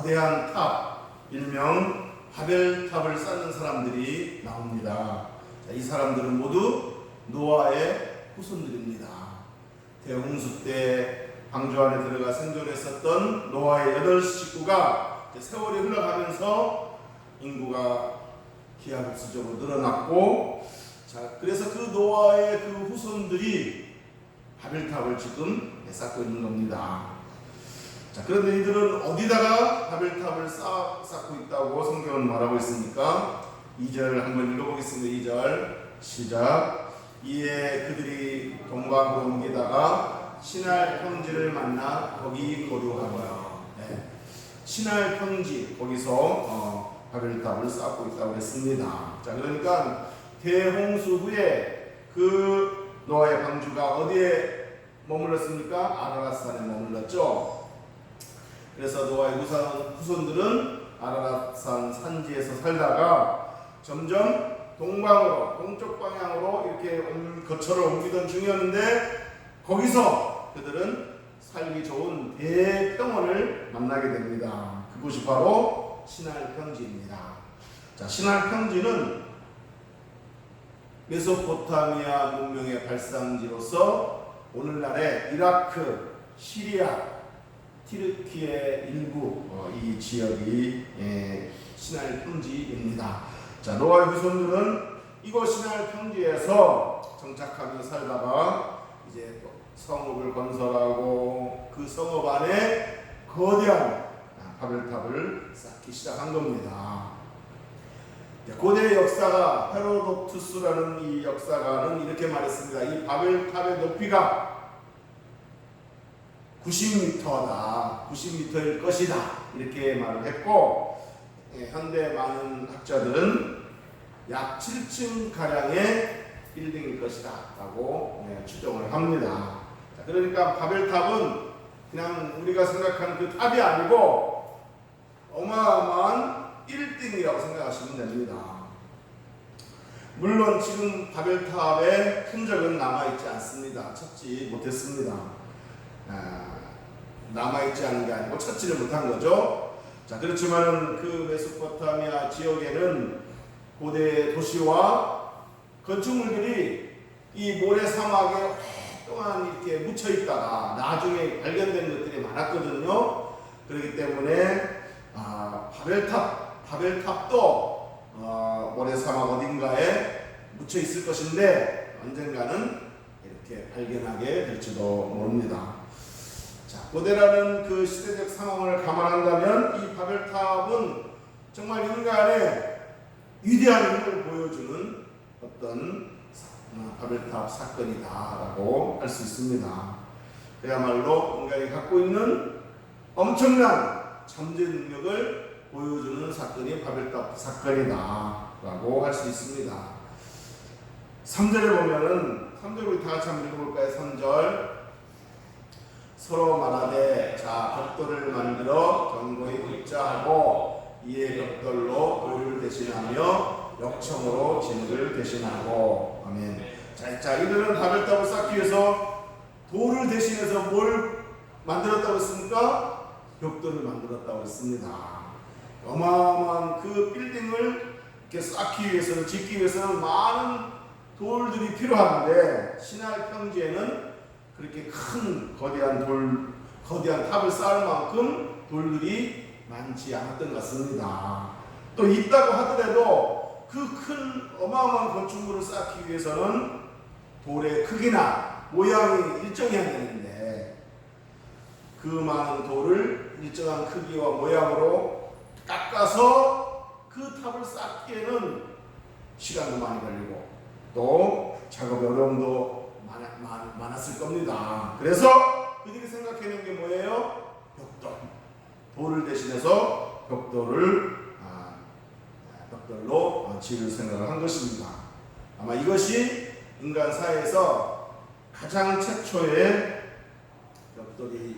거대한 탑, 일명 바벨탑을 쌓는 사람들이 나옵니다. 자, 이 사람들은 모두 노아의 후손들입니다. 대홍수 때 방주 안에 들어가 생존했었던 노아의 8 식구가 세월이 흘러가면서 인구가 기하급수적으로 늘어났고, 자, 그래서 그 노아의 그 후손들이 바벨탑을 지금 쌓고 있는 겁니다. 자, 그런데 이들은 어디다가 바벨탑을 쌓고 있다고 성경은 말하고 있습니까? 2절 한번 읽어보겠습니다. 2절 시작. 이에 그들이 동방으로 옮기다가 시날 평지를 만나 거기 거류하며, 시날 평지, 거기서 바벨탑을 쌓고 있다고 했습니다. 자, 그러니까 대홍수 후에 그 노아의 방주가 어디에 머물렀습니까? 아라랏산에 머물렀죠. 그래서 노아의 후손들은 아라랏산 산지에서 살다가 점점 동방으로, 동쪽 방향으로 이렇게 거처를 옮기던 중이었는데, 거기서 그들은 살기 좋은 대평원을 만나게 됩니다. 그곳이 바로 시날 평지입니다. 자, 시날 평지는 메소포타미아 문명의 발상지로서 오늘날의 이라크, 시리아, 티르키의 일부 이 지역이 시날 평지입니다. 자, 노아의 후손들은 이곳 시날 평지에서 정착하며 살다가 이제 또 성읍을 건설하고 그 성읍 안에 거대한 바벨탑을 쌓기 시작한 겁니다. 고대 역사가 헤로도투스라는 이 역사가는 이렇게 말했습니다. 이 바벨탑의 높이가 90m다, 90m일 것이다, 이렇게 말을 했고, 현대 많은 학자들은 약 7층 가량의 빌딩일 것이다 라고 추정을 합니다. 자, 그러니까 바벨탑은 그냥 우리가 생각하는 그 탑이 아니고 어마어마한 1등이라고 생각하시면 됩니다. 물론 지금 바벨탑의 흔적은 남아있지 않습니다. 찾지 못했습니다. 남아있지 않은 게 아니고 찾지를 못한 거죠. 자, 그렇지만 그 메소포타미아 지역에는 고대 도시와 건축물들이 이 모래 사막에 오랫동안 이렇게 묻혀 있다가 나중에 발견된 것들이 많았거든요. 그렇기 때문에 바벨탑도 모래 사막 어딘가에 묻혀 있을 것인데 언젠가는 이렇게 발견하게 될지도 모릅니다. 자, 고대라는 그 시대적 상황을 감안한다면 이 바벨탑은 정말 인간의 위대한 힘을 보여주는 어떤 바벨탑 사건이다라고 할 수 있습니다. 그야말로 인간이 갖고 있는 엄청난 잠재 능력을 보여주는 사건이 바벨탑 사건이다라고 할 수 있습니다. 3절에 보면은 3절 우리 다 같이 한번 읽어볼까요? 3절 서로 말하되 자 벽돌을 만들어 견고히 붙자 하고 이에 벽돌로 돌을 대신하며 역청으로 진흙을 대신하고. 아멘. 자, 이들은 바벨탑을 쌓기 위해서 돌을 대신해서 뭘 만들었다고 했습니까? 벽돌을 만들었다고 했습니다. 어마어마한 그 빌딩을 이렇게 쌓기 위해서는, 짓기 위해서는 많은 돌들이 필요한데 시날 평지에는 그렇게 큰 거대한 탑을 쌓을 만큼 돌들이 많지 않았던 것 같습니다. 또 있다고 하더라도 그 큰 어마어마한 건축물을 쌓기 위해서는 돌의 크기나 모양이 일정해야 되는데 그 많은 돌을 일정한 크기와 모양으로 깎아서 그 탑을 쌓기에는 시간도 많이 걸리고 또 작업의 어려움도 많았을 겁니다. 그래서 그들이 생각해낸 게 뭐예요? 벽돌. 돌을 대신해서 벽돌로 지을 생각을 한 것입니다. 아마 이것이 인간 사회에서 가장 최초의 벽돌이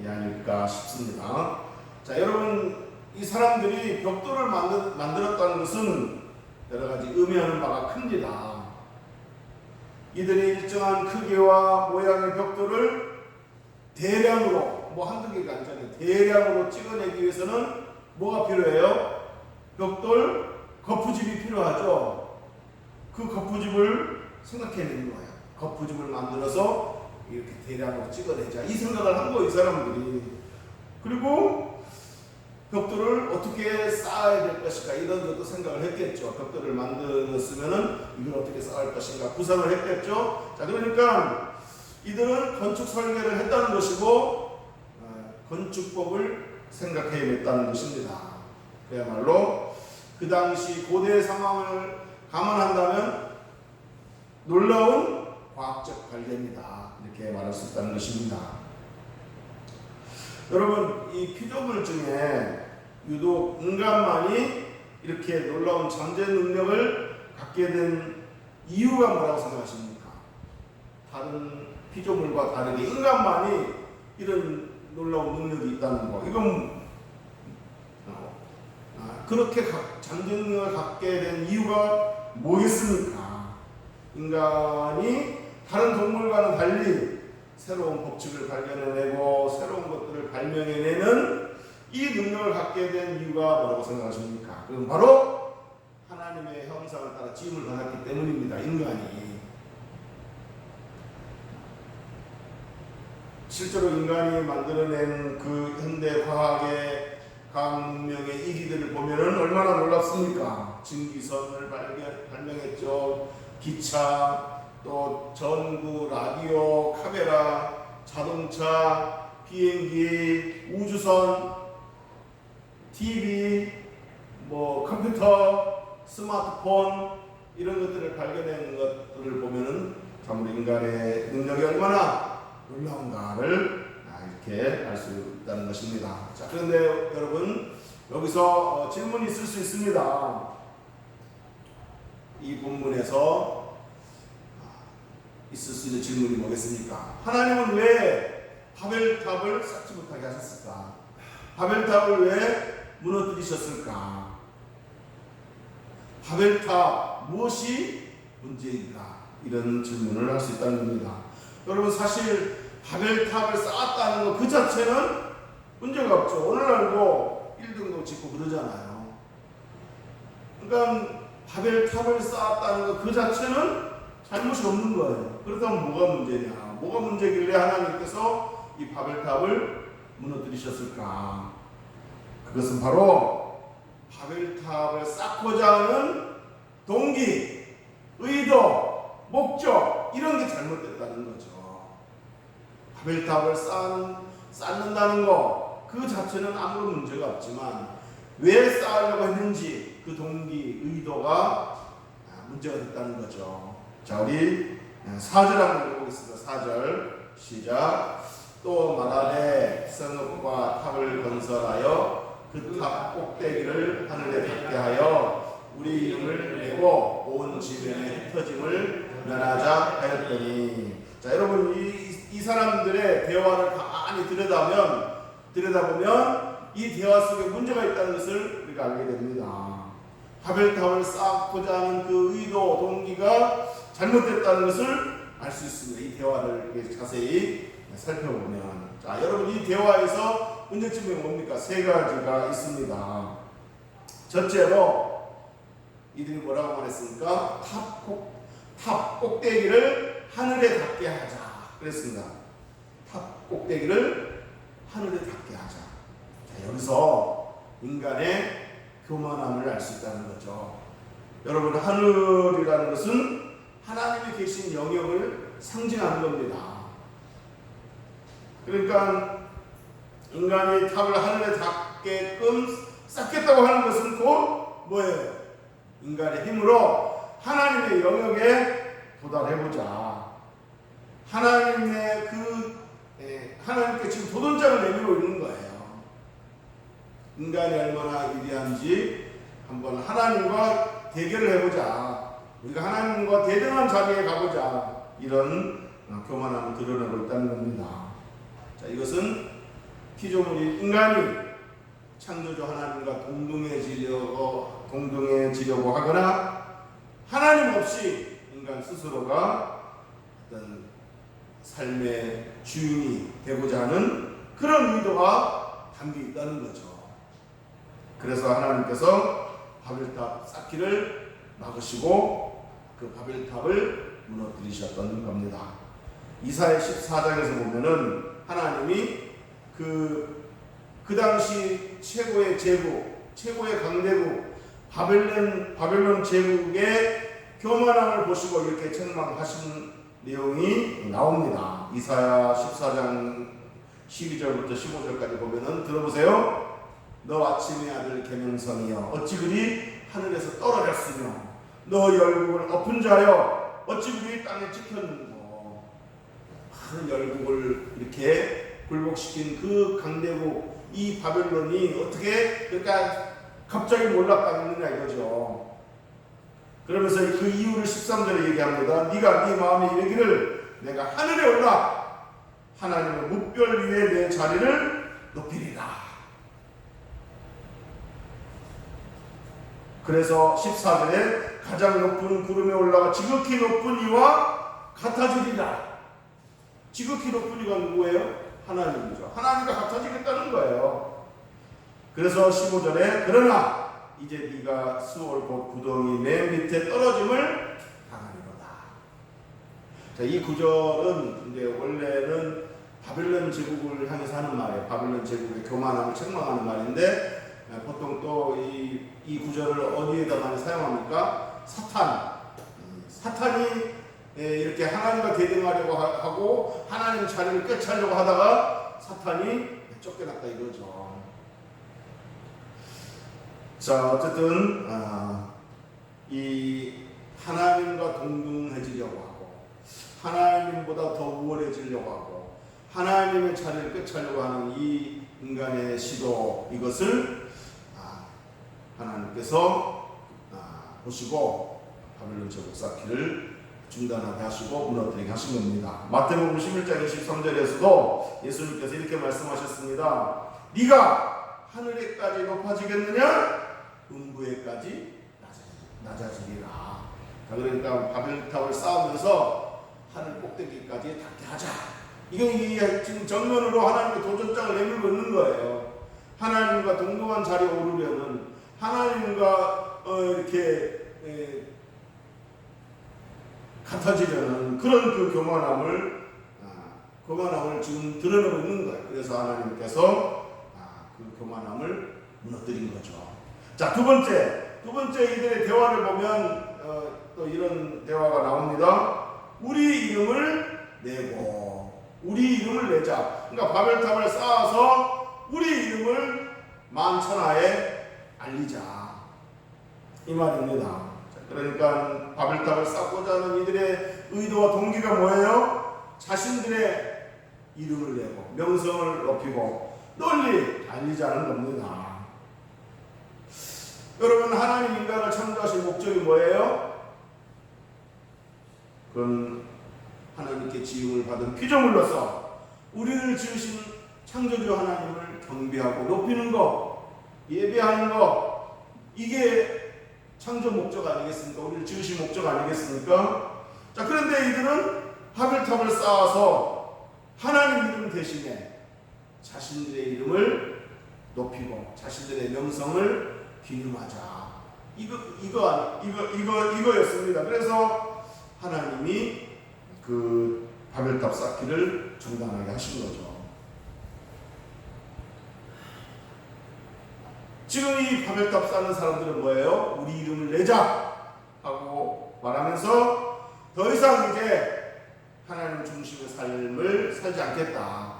아닐까 싶습니다. 자, 여러분, 이 사람들이 벽돌을 만들었다는 것은 여러 가지 의미하는 바가 큽니다. 이들이 일정한 크기와 모양의 벽돌을 대량으로, 한두 개가 아니잖아요. 대량으로 찍어내기 위해서는 뭐가 필요해요? 벽돌, 거푸집이 필요하죠. 그 거푸집을 생각해내는 거예요. 거푸집을 만들어서 이렇게 대량으로 찍어내자. 이 생각을 한 거예요, 이 사람들이. 그리고 벽돌을 어떻게 쌓아야 될 것인가 이런 것도 생각을 했겠죠. 벽돌을 만들었으면은 이걸 어떻게 쌓을 것인가 구상을 했겠죠. 자, 그러니까 이들은 건축 설계를 했다는 것이고 건축법을 생각해냈다는 것입니다. 그야말로 그 당시 고대 상황을 감안한다면 놀라운 과학적 발견이다 이렇게 말할 수 있다는 것입니다. 여러분, 이 피조물 중에 유독 인간만이 이렇게 놀라운 잠재 능력을 갖게 된 이유가 뭐라고 생각하십니까? 다른 피조물과 다르게 인간만이 이런 놀라운 능력이 있다는 거, 이건 그렇게 잠재 능력을 갖게 된 이유가 뭐겠습니까? 인간이 다른 동물과는 달리 새로운 법칙을 발견해내고 새로운 것들을 발명해내는 이 능력을 갖게 된 이유가 뭐라고 생각하십니까? 그건 바로 하나님의 형상을 따라 지음을 받았기 때문입니다. 인간이. 실제로 인간이 만들어낸 그 현대 과학의 강명의 이기들을 보면은 얼마나 놀랍습니까? 증기선을 발명했죠. 기차, 또 전구, 라디오, 카메라, 자동차, 비행기, 우주선, TV, 컴퓨터, 스마트폰 이런 것들을 발견한 것들을 보면은 참으로 인간의 능력이 얼마나 놀라운가를 이렇게 알 수 있다는 것입니다. 자, 그런데 여러분 여기서 질문이 있을 수 있습니다. 이 본문에서 있을 수 있는 질문이 뭐겠습니까? 하나님은 왜 바벨탑을 쌓지 못하게 하셨을까? 바벨탑을 왜 무너뜨리셨을까? 바벨탑 무엇이 문제인가? 이런 질문을 할 수 있다는 겁니다. 여러분, 사실 바벨탑을 쌓았다는 것 그 자체는 문제가 없죠. 오늘날도 1등도 짓고 그러잖아요. 그러니까 바벨탑을 쌓았다는 것 그 자체는 잘못이 없는 거예요. 그렇다면 뭐가 문제냐? 뭐가 문제길래 하나님께서 이 바벨탑을 무너뜨리셨을까? 그것은 바로 바벨탑을 쌓고자 하는 동기, 의도, 목적 이런 게 잘못됐다는 거죠. 바벨탑을 쌓는다는 것 그 자체는 아무런 문제가 없지만 왜 쌓으려고 했는지 그 동기, 의도가 문제가 됐다는 거죠. 자, 우리 4절 한번 읽어보겠습니다. 4절 시작. 또 말하되 성읍과 탑을 건설하여 그 탑 꼭대기를 하늘에 닿게 하여 우리 이름을 내고 온 지면에 흩어짐을 면하자 하였더니. 자, 여러분, 이 사람들의 대화를 가만히 들여다보면 이 대화 속에 문제가 있다는 것을 우리가 알게 됩니다. 바벨탑을 쌓고자 하는 그 의도, 동기가 잘못됐다는 것을 알 수 있습니다. 이 대화를 자세히 살펴보면. 자, 여러분, 이 대화에서 문제점이 뭡니까? 세 가지가 있습니다. 첫째로 이들이 뭐라고 말했습니까? 탑 꼭대기를 하늘에 닿게 하자 그랬습니다. 탑 꼭대기를 하늘에 닿게 하자. 자, 여기서 인간의 교만함을 알 수 있다는 거죠. 여러분, 하늘이라는 것은 하나님이 계신 영역을 상징하는 겁니다. 그러니까 인간이 탑을 하늘에 닿게끔 쌓겠다고 하는 것은 곧 뭐예요? 인간의 힘으로 하나님의 영역에 도달해보자. 하나님께 지금 도전장을 내밀고 있는 거예요. 인간이 얼마나 위대한지 한번 하나님과 대결을 해보자. 우리가 하나님과 대등한 자리에 가보자. 이런 교만함을 드러내고 있다는 겁니다. 자, 이것은 피조물이 인간이 창조주 하나님과 동등해지려고 하거나 하나님 없이 인간 스스로가 어떤 삶의 주인이 되고자 하는 그런 의도가 담겨 있다는 거죠. 그래서 하나님께서 바벨탑 쌓기를 막으시고 그 바벨탑을 무너뜨리셨던 겁니다. 이사야 14장에서 보면은 하나님이 그 당시 최고의 제국, 최고의 강대국 바벨론 제국의 교만함을 보시고 이렇게 책망하신 내용이 나옵니다. 이사야 14장 12절부터 15절까지 보면은 들어보세요. 너 아침의 아들 계명성이여 어찌 그리 하늘에서 떨어졌으며 너 열국을 엎은 자여 어찌 그리 땅에 찍혔는고. 큰 열국을 이렇게 굴복시킨 그 강대국 이 바벨론이 어떻게 그러니까 갑자기 몰락당했느냐 이거죠. 그러면서 그 이유를 13절에 얘기합니다. 네가 네 마음에 이르기를 내가 하늘에 올라 하나님의 뭇별 위에 내 자리를 높이리라. 그래서 14절에 가장 높은 구름에 올라가 지극히 높은 이와 같아지리라. 지극히 높은 이가 누구예요? 하나님이죠. 하나님과 같아지겠다는 거예요. 그래서 15절에 그러나 이제 네가 수월 곧 구덩이 맨 밑에 떨어짐을 당하리로다. 자, 이 구절은 이제 원래는 바벨론 제국을 향해서 하는 말이에요. 바벨론 제국의 교만함을 책망하는 말인데 보통 또 이 구절을 어디에다 많이 사용합니까? 사탄이 이렇게 하나님과 대등하려고 하고 하나님 자리를 꿰차려고 하다가 사탄이 쫓겨났다 이거죠. 자, 어쨌든 이 하나님과 동등해지려고 하고 하나님보다 더 우월해지려고 하고 하나님의 자리를 꿰차려고 하는 이 인간의 시도, 이것을 하나님께서 보시고 바벨론 제국 쌓기를 중단하게 하시고 무너뜨리게 하신 겁니다. 마태복음 11장 23절에서도 예수님께서 이렇게 말씀하셨습니다. 네가 하늘에까지 높아지겠느냐? 음부에까지 낮아지리라. 그러니까 바벨탑을 쌓으면서 하늘 꼭대기까지 닿게 하자. 이게 지금 정면으로 하나님의 도전장을 내밀고 있는 거예요. 하나님과 동등한 자리에 오르려는, 하나님과 이렇게 같아지려는 그런 그 교만함을 지금 드러내고 있는 거예요. 그래서 하나님께서 그 교만함을 무너뜨린 거죠. 자, 두 번째 이들의 대화를 보면 또 이런 대화가 나옵니다. 우리 이름을 내고, 우리 이름을 내자. 그러니까 바벨탑을 쌓아서 우리 이름을 만천하에 알리자, 이 말입니다. 자, 그러니까 바벨탑을 쌓고자 하는 이들의 의도와 동기가 뭐예요? 자신들의 이름을 내고 명성을 높이고 널리 알리자는 겁니다. 여러분, 하나님 인간을 창조하신 목적이 뭐예요? 그건 하나님께 지음을 받은 피조물로서 우리를 지으신 창조주 하나님을 경배하고 높이는 것, 예배하는 것, 이게 창조 목적 아니겠습니까? 우리를 지으신 목적 아니겠습니까? 자, 그런데 이들은 바벨탑을 쌓아서 하나님 이름 대신에 자신들의 이름을 높이고 자신들의 명성을 기념하자. 이거였습니다. 그래서 하나님이 그 바벨탑 쌓기를 중단하게 하신 거죠. 지금 이 바벨탑 쌓는 사람들은 뭐예요? 우리 이름을 내자 하고 말하면서 더 이상 이제 하나님 중심의 삶을 살지 않겠다.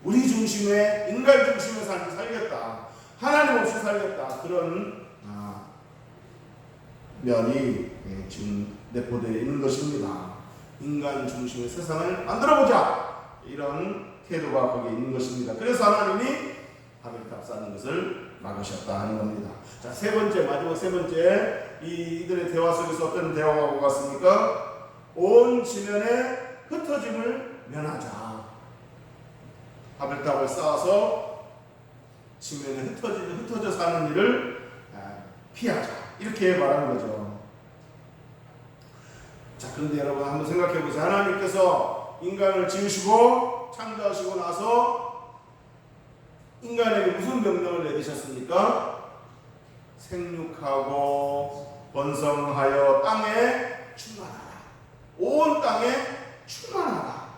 우리 중심의, 인간 중심의 삶을 살겠다. 하나님 없이 살겠다. 그런 면이 지금 내포되어 있는 것입니다. 인간 중심의 세상을 만들어보자, 이런 태도가 거기에 있는 것입니다. 그래서 하나님이 바벨탑 쌓는 것을 막으셨다 하는 겁니다. 자, 마지막 세 번째, 이들의 대화 속에서 어떤 대화가 오고 갔습니까? 온 지면에 흩어짐을 면하자. 바벨탑을 쌓아서 지면에 흩어져 사는 일을 피하자, 이렇게 말하는 거죠. 자, 그런데 여러분 한번 생각해 보세요. 하나님께서 인간을 지으시고 창조하시고 나서 인간에게 무슨 명령을 내리셨습니까? 생육하고 번성하여 땅에 충만하라. 온 땅에 충만하라.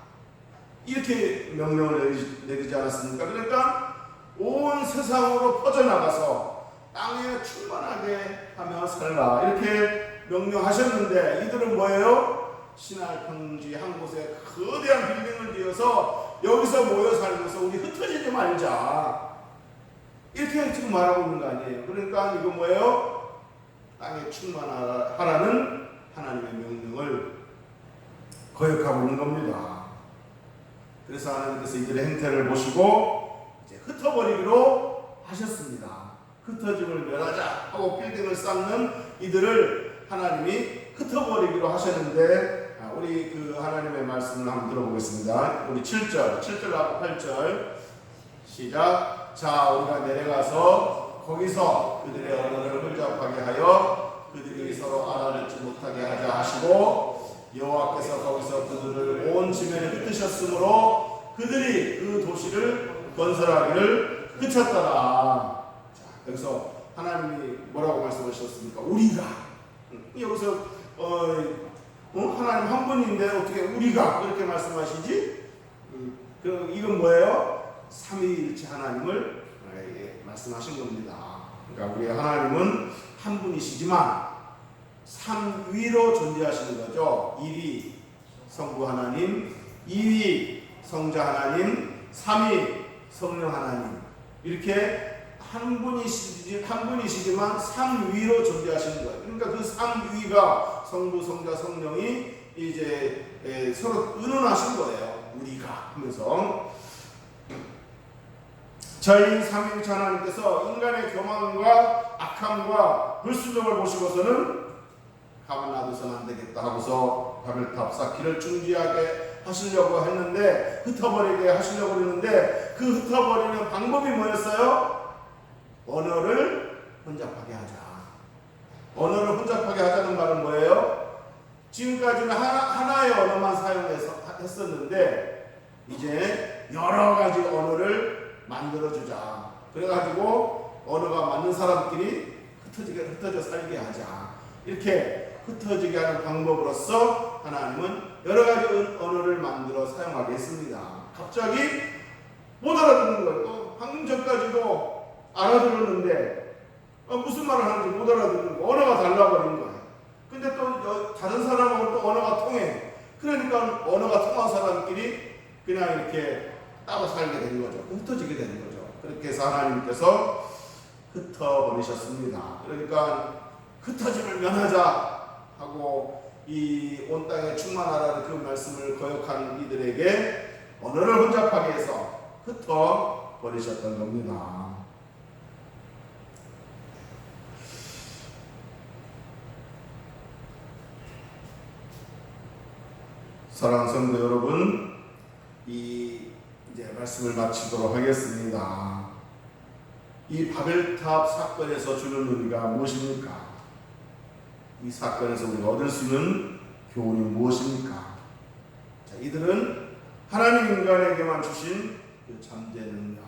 이렇게 명령을 내리지 않았습니까? 그러니까 온 세상으로 퍼져나가서 땅에 충만하게 하며 살라. 이렇게 명령하셨는데 이들은 뭐예요? 신할 평지 한 곳에 거대한 빌딩을 지어서 여기서 모여 살면서 우리 흩어지지 말자. 이렇게 지금 말하고 있는 거 아니에요. 그러니까 이거 뭐예요? 땅에 충만하라는 하나님의 명령을 거역하고 있는 겁니다. 그래서 하나님께서 이들의 행태를 보시고 이제 흩어버리기로 하셨습니다. 흩어짐을 멸하자 하고 빌딩을 쌓는 이들을 하나님이 흩어버리기로 하셨는데, 우리 그 하나님의 말씀을 한번 들어보겠습니다. 우리 7절하고 8절 시작. 자, 우리가 내려가서 거기서 그들의 언어를 혼잡하게 하여 그들이 서로 알아듣지 못하게 하자 하시고, 여호와께서 거기서 그들을 온 지면에 흩으셨으므로 그들이 그 도시를 건설하기를 그쳤더라. 자, 여기서 하나님이 뭐라고 말씀하셨습니까? 우리가. 여기서 하나님 한 분인데 어떻게 우리가 그렇게 말씀하시지? 이건 뭐예요? 삼위일체 하나님을 말씀하신 겁니다. 그러니까 우리 하나님은 한 분이시지만 삼위로 존재하시는 거죠. 1위 성부 하나님, 2위 성자 하나님, 3위 성령 하나님. 이렇게 한 분이시지만 삼위로 존재하시는 거예요. 그러니까 그 삼위가 성부, 성자, 성령이 이제 서로 의논하신 거예요. 우리가 하면서. 저희 삼위일체 하나님께서 인간의 교만과 악함과 불순종을 보시고서는 가만 놔둬서는 안 되겠다 하고서 바벨탑 쌓기를 중지하게 하시려고 했는데, 흩어버리게 하시려고 했는데, 그 흩어버리는 방법이 뭐였어요? 언어를 혼잡하게 하자. 언어를 혼잡하게 하자는 말은 뭐예요? 지금까지는 하나의 언어만 했었는데 이제 여러 가지 언어를 만들어주자. 그래가지고 언어가 맞는 사람끼리 흩어져 살게 하자. 이렇게 흩어지게 하는 방법으로서 하나님은 여러 가지 언어를 만들어 사용하게 했습니다. 갑자기 못 알아듣는 거예요. 방금 전까지도 알아들었는데 무슨 말을 하는지 못 알아듣는 거. 언어가 달라버린 거예요. 근데 또 다른 사람하고 또 언어가 통해. 그러니까 언어가 통한 사람끼리 그냥 이렇게 따로 살게 된 거죠. 흩어지게 되는 거죠. 그렇게 해서 하나님께서 흩어버리셨습니다. 그러니까 흩어짐을 면하자 하고 이 온 땅에 충만하라는 그 말씀을 거역한 이들에게 언어를 혼잡하게 해서 흩어버리셨던 겁니다. 사랑하는 성도 여러분, 이제 말씀을 마치도록 하겠습니다. 이 바벨탑 사건에서 주는 의미가 무엇입니까? 이 사건에서 우리가 얻을 수 있는 교훈이 무엇입니까? 자, 이들은 하나님 인간에게만 주신 그 잠재 능력,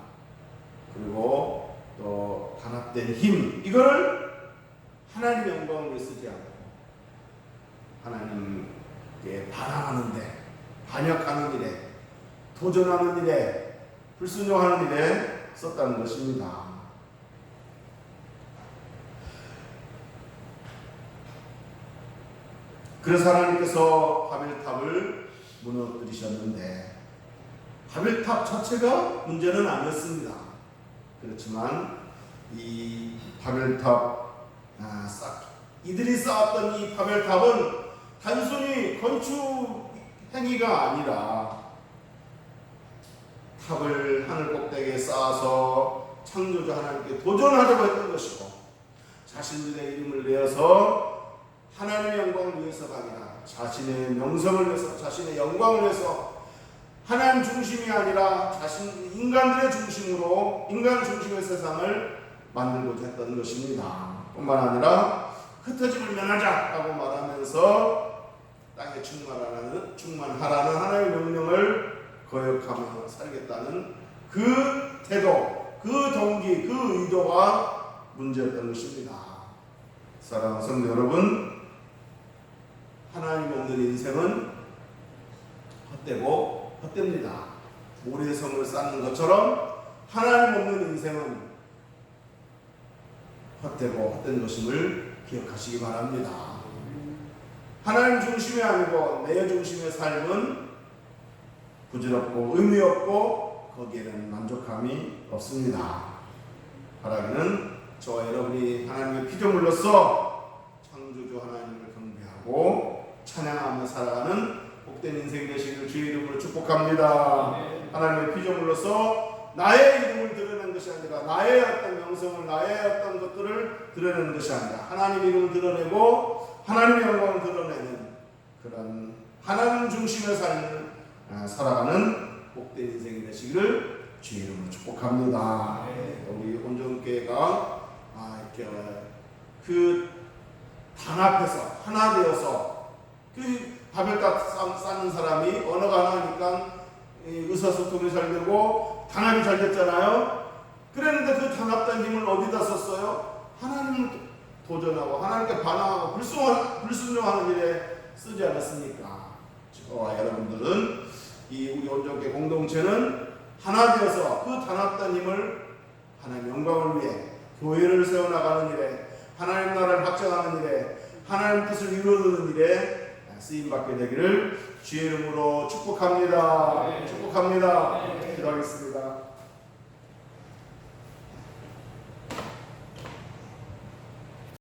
그리고 또 단합된 힘, 이거를 하나님의 영광을 위해 쓰지 않고 하나님께 반항하는데, 반역하는 일에, 도전하는 일에, 불순종하는 일에 썼다는 것입니다. 그래서 하나님께서 바벨탑을 무너뜨리셨는데, 바벨탑 자체가 문제는 아니었습니다. 그렇지만 이 바벨탑 이들이 쌓았던 이 바벨탑은 단순히 건축 행위가 아니라 탑을 하늘 꼭대기에 쌓아서 창조주 하나님께 도전하려고 했던 것이고, 자신들의 이름을 내어서 하나님의 영광을 위해서가 아니라 자신의 명성을 위해서, 자신의 영광을 위해서 하나님 중심이 아니라 인간들의 중심으로, 인간 중심의 세상을 만들고자 했던 것입니다. 뿐만 아니라 흩어짐을 면하자라고 말하면서 땅에 충만하라는 하나님의 명령을 거역하며 살겠다는 그 태도, 그 동기, 그 의도가 문제였던 것입니다. 사랑하는 성도 여러분, 하나님 없는 인생은 헛되고 헛됩니다. 모래성을 쌓는 것처럼 하나님 없는 인생은 헛되고 헛된 것임을 기억하시기 바랍니다. 하나님 중심이 아니고 내 중심의 삶은 부질없고 의미 없고 거기에는 만족함이 없습니다. 바라기는 저와 여러분이 하나님의 피조물로서 창조주 하나님을 경배하고 찬양하며 살아가는 복된 인생 되시기를 주의 이름으로 축복합니다. 하나님의 피조물로서 나의 이름을 드러내는 것이 아니라 나의 어떤 명성을, 나의 어떤 것들을 드러내는 것이 아니라 하나님의 이름을 드러내고 하나님의 영광을 드러내는 그런 하나님 중심의 삶을 살아가는 복된 인생이 되시기를 주의 이름으로 축복합니다. 우리 온전교회가 이렇게 그 단합해서 하나 되어서 그 바벨탑 쌓는 사람이 언어가 하나니까 의사소통이 잘 되고 단합이 잘 됐잖아요. 그랬는데 그 단합된 힘을 어디다 썼어요? 하나님을 도전하고 하나님께 반항하고 불순종하는 일에 쓰지 않았습니까? 저와 여러분들은 이 우리 온전교회 공동체는 하나 되어서 그 단합된 힘을 하나님의 영광을 위해 교회를 세워나가는 일에, 하나님 나라를 확장하는 일에, 하나님 뜻을 이루는 일에 쓰임받게 되기를 주의 이름으로 축복합니다. 축복합니다. 기도하겠습니다.